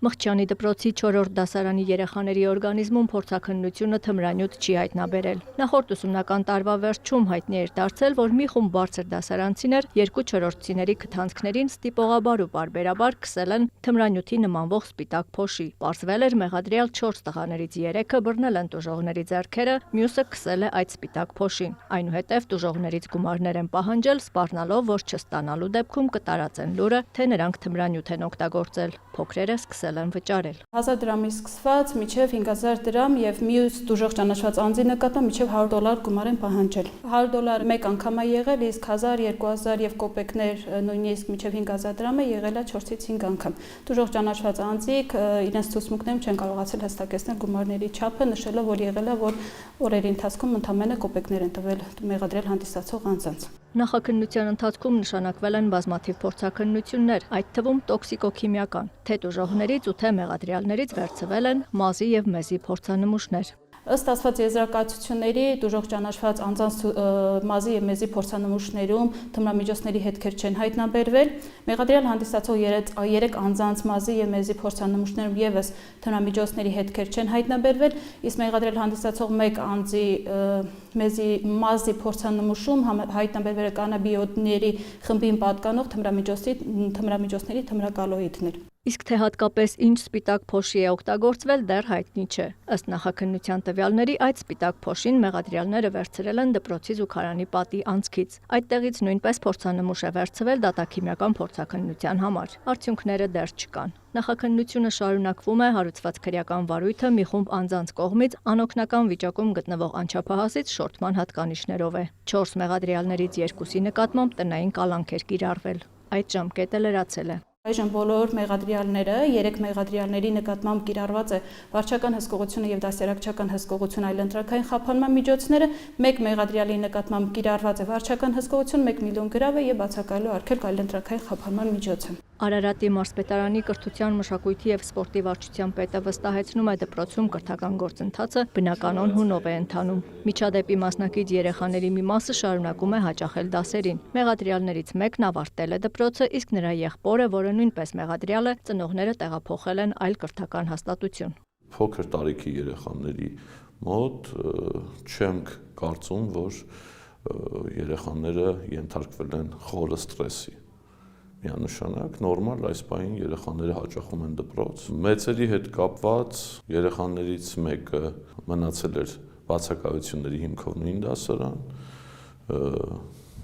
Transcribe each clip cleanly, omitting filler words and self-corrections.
Մղջյանի դպրոցի 4-րդ դասարանի երեխաների օրգանիզմում փորձաքննությունը թմրանյութ չի հայտնաբերել։ Նախորդ ուսումնական տարվա վերջում հայտնի էր դարձել, որ մի խումբ բարձր դասարանցիներ 2-4-րդցիների քթանցքներին ստիպողաբար ու պարբերաբար քսել են թմրանյութի նմանվող սպիտակ փոշի։ Պարզվել էր մեղադրյալ 4 տղաներից 3-ը բռնել են տուժողների ձեռքերը, մյուսը քսել է այդ սպիտակ փոշին։ Այնուհետև տուժողներից գումարներ են պահանջել, սպառնալով, որ չստանալու դեպքում կտարածեն լուրը, թե նրանք թմրանյութ են օգտագործել։ Փոքրերը սկսել են վճարել։ 1000 դրամից սկսված մինչև 5000 դրամ եւ մյուս դուժող ճանաչված անձի նկատմամբ մինչև $100 գումար են պահանջել։ $100 մեկ անգամ է եղել, իսկ 1000, 2000 եւ կոպեկներ նույնիսկ մինչև 5000 դրամ է եղել 4-ից 5 անգամ։ Դուժող ճանաչված անձիկ իրենց ցուցմունքներում չեն կարողացել հստակեցնել գումարների չափը, նշելով, որ եղել է, որ օրերի ընթացքում ընդամենը կոպեկներ են տվել մեղադրել հանդիսացող անձանց։ Նախաքննության ընթացքում նշանակվել են բազմաթիվ փորձաքննություններ, այդ թվում տոքսիկոքիմիական, թե տուժողներից ու թե մեղադրյալներից վերցվել են մազի եւ մեզի փորձանմուշներ։ Ըստ ասված եզրակացությունների դուժող ճանաչված անձանց մազի եւ մեզի փորձանմուշներում թմրամիջոցների հետքեր չեն հայտնաբերվել։ Մեղադրյալ հանդիսացող 3 անձանց մազի եւ մեզի փորձանմուշներում եւս թմրամիջոցների հետքեր չեն հայտնաբերվել, իսկ մեղադրյալ հանդիսացող 1 անձի մեզի մազի փորձանմուշում հայտնաբերվել է կանաբիոիդների խմբին պատկանող թմրամիջոցների թմրակալոիդներ։ Իսկ թե հատկապես ինչ սպիտակ փոշի է օգտագործվել, դեռ հայտնի չէ։ Ըստ նախաքննության տվյալների, այդ սպիտակ փոշին մեղադրյալները վերցրել են դպրոցի զուգարանի պատի անցքից։ Այդտեղից նույնպես փորձանմուշ է վերցվել դատաքիմիական փորձաքննության համար։ Արդյունքները դեռ չկան։ Նախաքննությունը շարունակվում է հարուցված քրեական վարույթը մի խումբ անձանց կողմից անօգնական վիճակում գտնվող անչափահասից շորթման հատկանիշներով է։ 4 մեղադրյալներից 2-ի նկատմամբ տնային կալանք էր կիրառվել։ Այդ ժամկետը լրացել է։ Այժմ բոլոր մեղադրյալները, 3 մեղադրյալների նկատմամբ կիրառված է վարչական հսկողությունը եւ դաստիարակչական հսկողություն այլընտրանքային խափանման միջոցները, 1 մեղադրյալի նկատմամբ կիրառված է վարչական հսկողություն, 1 միլիոն գրավը եւ բացակայելու արգելք այլընտրանքային խափանման միջոցը։ Արարատի մարզպետարանի կրթության, մշակույթի եւ սպորտի վարչության պետը վստահեցնում է դպրոցում կրթական գործընթացը բնականon հունով է ընթանում։ Միջադեպի մասնակից երեխաների մի մասը շարունակում է հաճախել դասերին։ Մեղադրյալներից մեկն ավարտել է դպրոցը, իսկ նրա եղբորը, որը նույնպես մեղադրյալ է, ծնողները տեղափոխել են այլ կրթական հաստատություն։ Փոքր տարիքի երեխաների մոտ չենք կարծում, որ երեխաները ենթարկվել են խորը ստրեսի։ Միանշանակ նորմալ այս պահին երեխաները հաճախում են դպրոց։ Մեծերի հետ կապված երեխաներից մեկը մնացել էր բացակայությունների հիմքով նույն դասարան,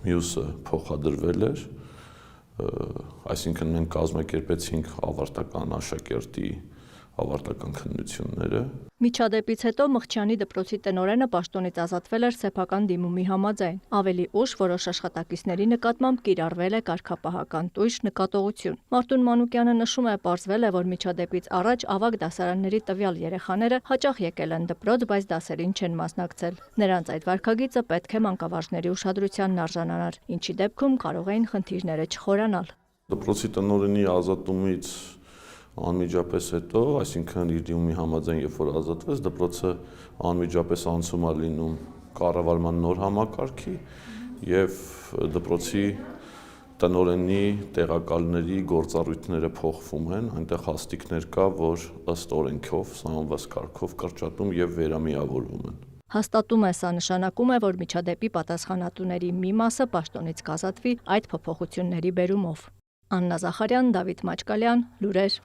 մյուսը փոխադրվել էր, այսինքն մենք կազմակերպեցինք ավարտական աշակերտի ավարտական քննությունները։ Միջադեպից հետո Մղջյանի դպրոցի տնօրենը պաշտոնից ազատվել էր սեփական դիմումի համաձայն։ Ավելի ուշ որոշ աշխատակիցների նկատմամբ կիրառվել է կարգապահական տույժ նկատողություն։ Մարտուն Մանուկյանը նշում է, պարզվել է, որ միջադեպից առաջ ավագ դասարանների տվյալ երեխաները հաճախ եկել են դպրոց, բայց դասերին չեն մասնակցել։ Նրանց այդ վարքագիծը պետք է մանկավարժների ուշադրությանն արժանանար, ինչի դեպքում կարող էին խնդիրները չխորանալ։ Դպրոցի տնօրենի ազատումից անմիջապես հետո, այսինքն իր դիմումի համաձայն, երբ որ ազատվեց, դպրոցը անմիջապես անցում է լինում կառավարման նոր համակարգի եւ դպրոցի տնօրենի տեղակալների գործառույթները փոխվում են, այնտեղ հաստիկներ կա, որ ըստ օրենքով, սահմանված կարգով կրճատում եւ վերամիավորվում են։ Հաստատում է, սա նշանակում է, որ միջադեպի պատասխանատուների մի մասը պաշտոնից կազատվի այդ փոփոխությունների բերումով։ Աննա Զախարյան, Դավիթ Մաչկալյան, լուրեր։